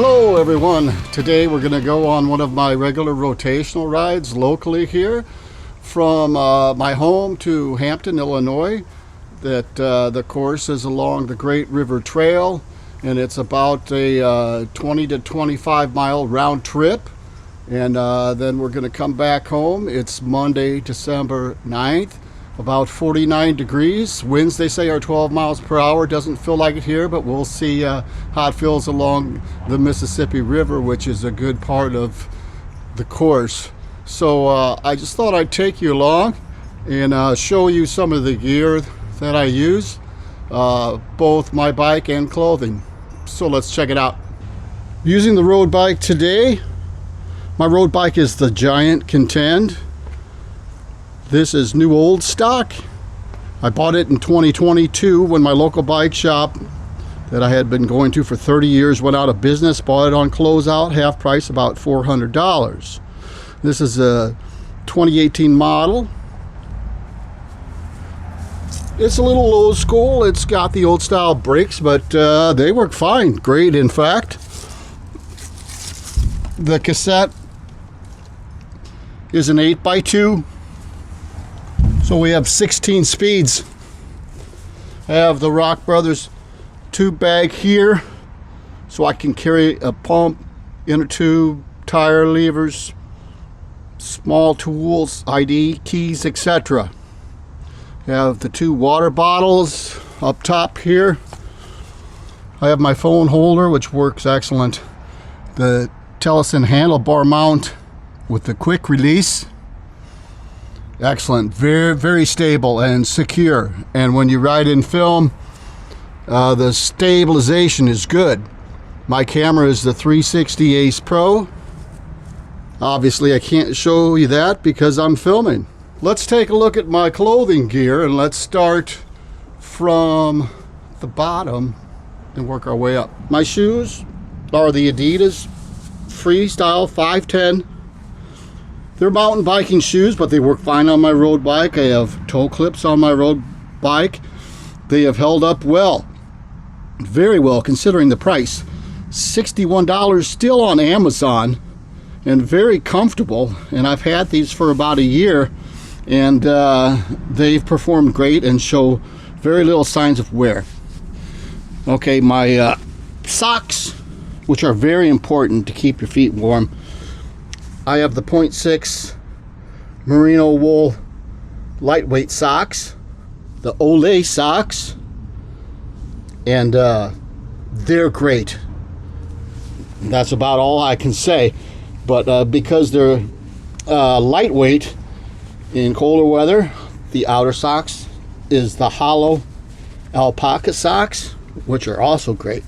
Hello everyone. Today we're going to go on one of my regular rotational rides locally here from my home to Hampton, Illinois. The course is along the Great River Trail, and it's about a 20 to 25 mile round trip, and then we're going to come back home. It's Monday, December 9th. About 49 degrees. Winds, they say, are 12 miles per hour. Doesn't feel like it here, but we'll see how it feels along the Mississippi River, which is a good part of the course. So I just thought I'd take you along and show you some of the gear that I use, both my bike and clothing. So let's check it out. Using the road bike today, my road bike is the Giant Contend. This is new old stock. I bought it in 2022 when my local bike shop that I had been going to for 30 years went out of business. Bought it on closeout, half price, about $400. This is a 2018 model. It's a little old school. It's got the old style brakes, but they work fine. Great, in fact. The cassette is an 8x2. So we have 16 speeds. I have the Rock Brothers tube bag here, so I can carry a pump, inner tube, tire levers, small tools, ID, keys, etc. I have the two water bottles up top here. I have my phone holder, which works excellent. The Tellison handlebar mount with the quick release. Excellent, very stable and secure, and when you ride in film, the stabilization is good. My camera is the 360 Ace Pro. Obviously I can't show you that because I'm filming. Let's take a look at my clothing gear, and let's start from the bottom and work our way up. My shoes are the Adidas Freestyle 510. They're mountain biking shoes, but they work fine on my road bike. I have toe clips on my road bike. They have held up well, very well considering the price. $61 still on Amazon, and very comfortable. And I've had these for about a year, and they've performed great and show very little signs of wear. Okay, my socks, which are very important to keep your feet warm. I have the 0.6 merino wool lightweight socks, the Olay socks, and they're great. That's about all I can say. But because they're lightweight in colder weather, the outer socks is the hollow alpaca socks, which are also great.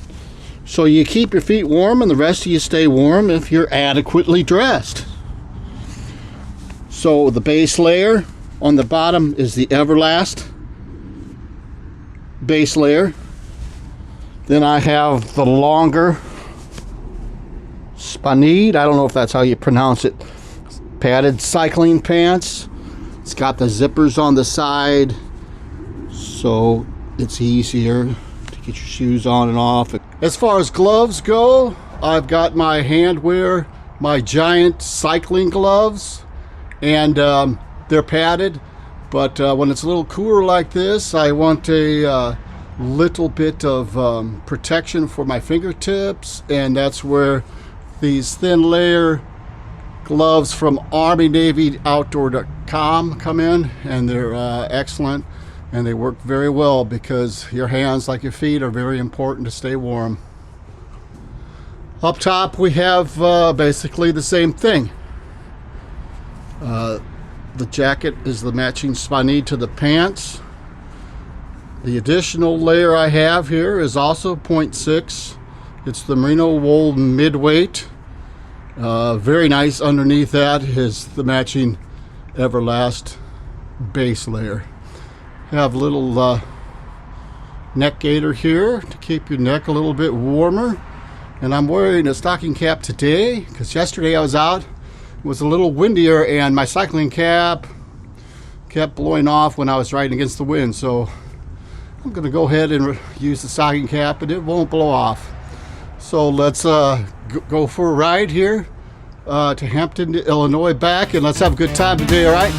So you keep your feet warm, and the rest of you stay warm if you're adequately dressed. So the base layer on the bottom is the Everlast base layer. Then I have the longer Spanide, I don't know if that's how you pronounce it, padded cycling pants. It's got the zippers on the side, so it's easier to get your shoes on and off. As far as gloves go, I've got my handwear, my Giant cycling gloves, and they're padded, but when it's a little cooler like this, I want a little bit of protection for my fingertips, and that's where these thin layer gloves from ArmyNavyOutdoor.com come in, and they're excellent, and they work very well because your hands, like your feet, are very important to stay warm. Up top we have basically the same thing. The jacket is the matching Spanide to the pants. The additional layer I have here is also 0.6. It's the merino wool midweight. Very nice. Underneath that is the matching Everlast base layer. Have a little neck gaiter here to keep your neck a little bit warmer. And I'm wearing a stocking cap today because yesterday I was out. It was a little windier, and my cycling cap kept blowing off when I was riding against the wind. So I'm going to go ahead and use the stocking cap, and it won't blow off. So let's go for a ride here to Hampton, Illinois back, and let's have a good time today, all right?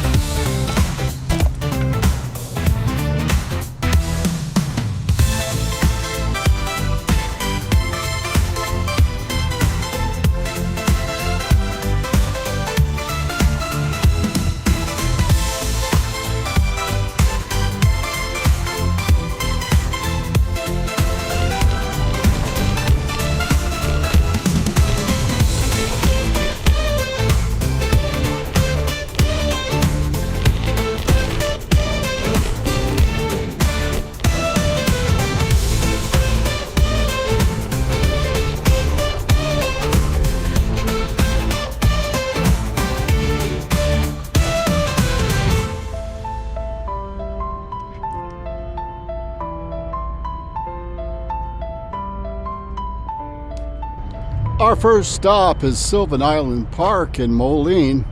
Our first stop is Sylvan Island Park in Moline.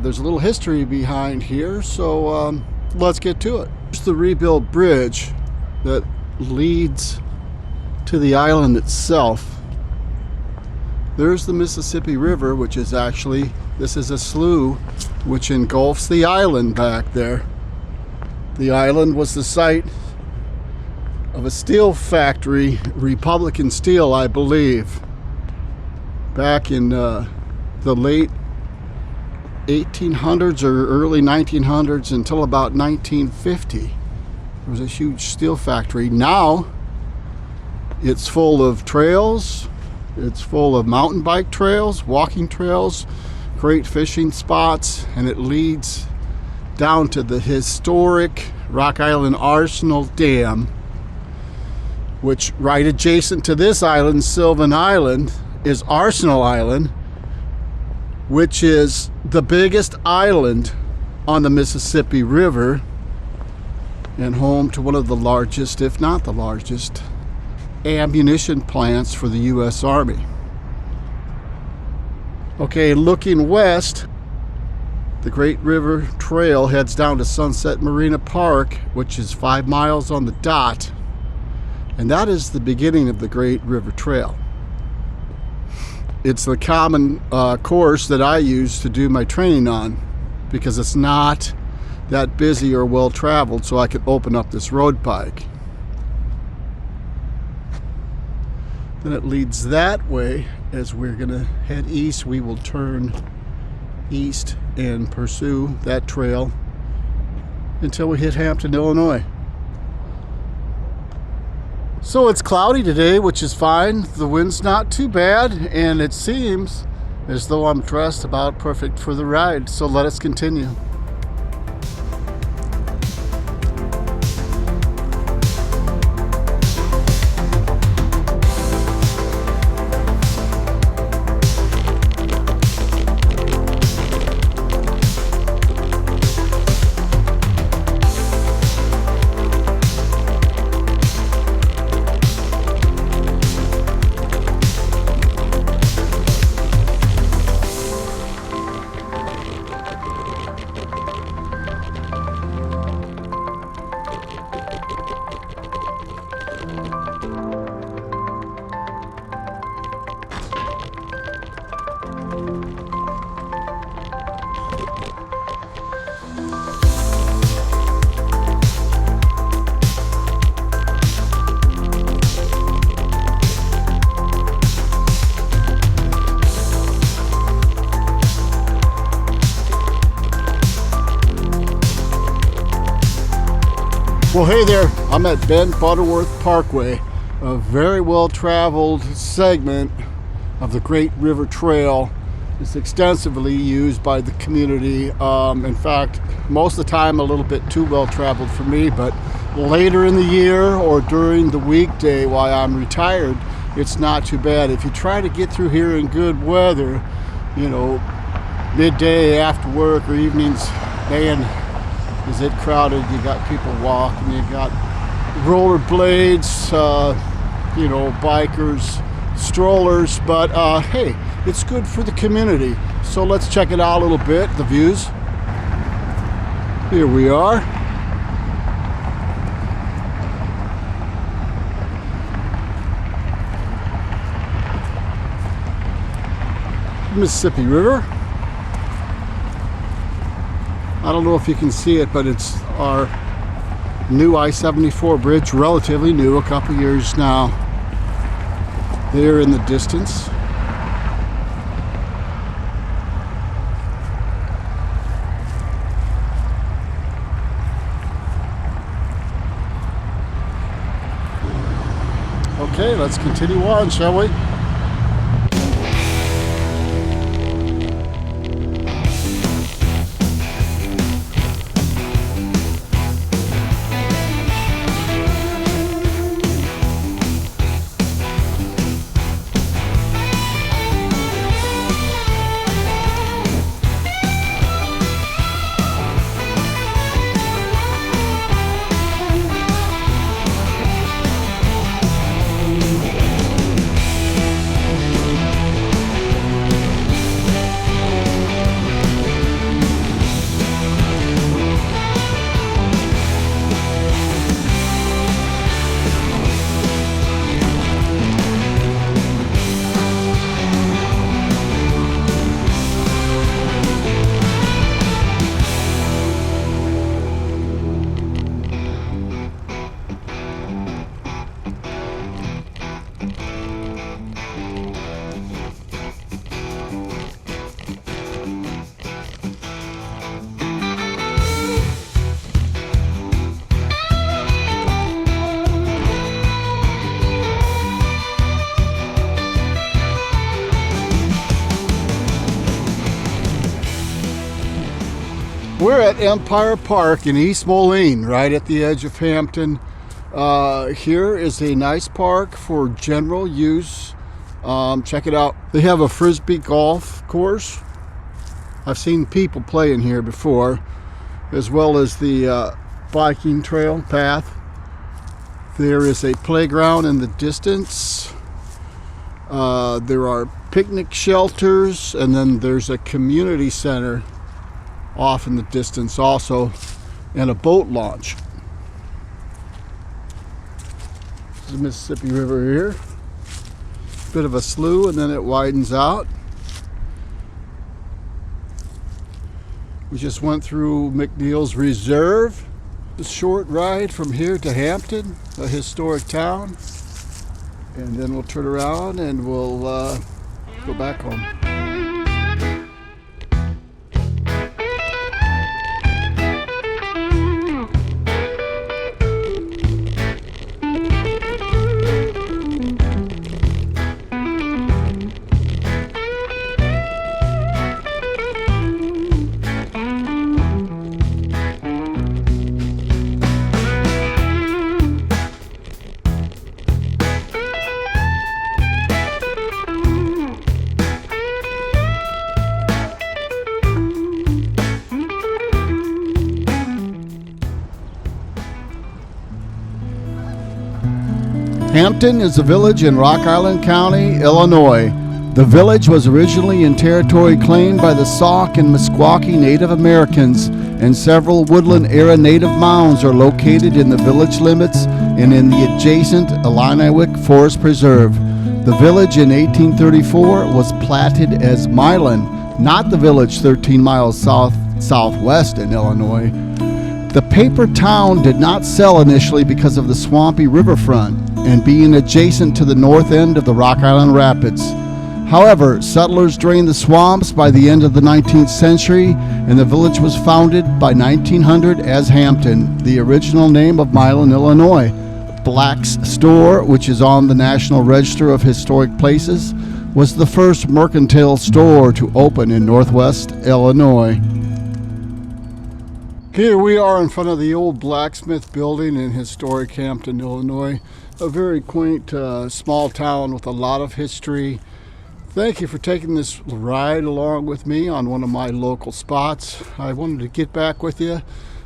There's a little history behind here, so let's get to it. Here's the rebuilt bridge that leads to the island itself. There's the Mississippi River, which is actually, this is a slough which engulfs the island back there. The island was the site of a steel factory, Republican Steel, I believe, back in the late 1800s or early 1900s until about 1950. There was a huge steel factory. Now it's full of trails, it's full of mountain bike trails, walking trails, great fishing spots, and it leads down to the historic Rock Island Arsenal Dam, which right adjacent to this island, Sylvan Island, is Arsenal Island, which is the biggest island on the Mississippi River and home to one of the largest, if not the largest, ammunition plants for the U.S. Army. Okay, looking west, the Great River Trail heads down to Sunset Marina Park, which is 5 miles on the dot. And that is the beginning of the Great River Trail. It's the common course that I use to do my training on because it's not that busy or well traveled, so I could open up this road bike. Then it leads that way. As we're gonna head east, we will turn east and pursue that trail until we hit Hampton, Illinois. So it's cloudy today, which is fine. The wind's not too bad, and it seems as though I'm dressed about perfect for the ride. So let us continue. Well, hey there, I'm at Ben Butterworth Parkway, a very well-traveled segment of the Great River Trail. It's extensively used by the community. In fact, most of the time a little bit too well-traveled for me, but later in the year or during the weekday while I'm retired, it's not too bad. If you try to get through here in good weather, you know, midday after work or evenings, man, is it crowded. You got people walking, you got rollerblades, you know, bikers, strollers, but hey, it's good for the community. So let's check it out a little bit, the views. Here we are. Mississippi River. I don't know if you can see it, but it's our new I-74 bridge, relatively new, a couple years now. There in the distance. Okay, let's continue on, shall we? We're at Empire Park in East Moline, right at the edge of Hampton. Here is a nice park for general use. Check it out. They have a frisbee golf course. I've seen people play in here before, as well as the biking trail path. There is a playground in the distance. There are picnic shelters, and then there's a community center off in the distance also, and a boat launch. This is the Mississippi River here. Bit of a slough, and then it widens out. We just went through McNeil's Reserve. A short ride from here to Hampton, a historic town. And then we'll turn around and we'll go back home. Hampton is a village in Rock Island County, Illinois. The village was originally in territory claimed by the Sauk and Meskwaki Native Americans, and several woodland-era native mounds are located in the village limits and in the adjacent Illiniwek Forest Preserve. The village in 1834 was platted as Milan, not the village 13 miles southwest in Illinois. The paper town did not sell initially because of the swampy riverfront and being adjacent to the north end of the Rock Island Rapids. However, settlers drained the swamps by the end of the 19th century, and the village was founded by 1900 as Hampton, the original name of Milan, Illinois. Black's Store, which is on the National Register of Historic Places, was the first mercantile store to open in Northwest Illinois. Here we are in front of the old blacksmith building in historic Hampton, Illinois. A very quaint small town with a lot of history. Thank you for taking this ride along with me on one of my local spots. I wanted to get back with you.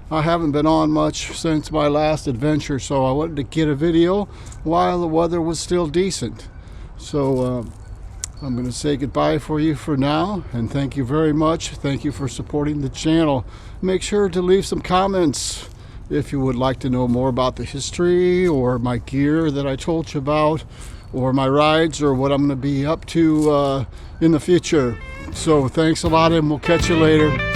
I haven't been on much since my last adventure, so I wanted to get a video while the weather was still decent. So I'm going to say goodbye for you for now, and thank you very much. Thank you for supporting the channel. Make sure to leave some comments if you would like to know more about the history or my gear that I told you about, or my rides, or what I'm going to be up to in the future. So thanks a lot, and we'll catch you later.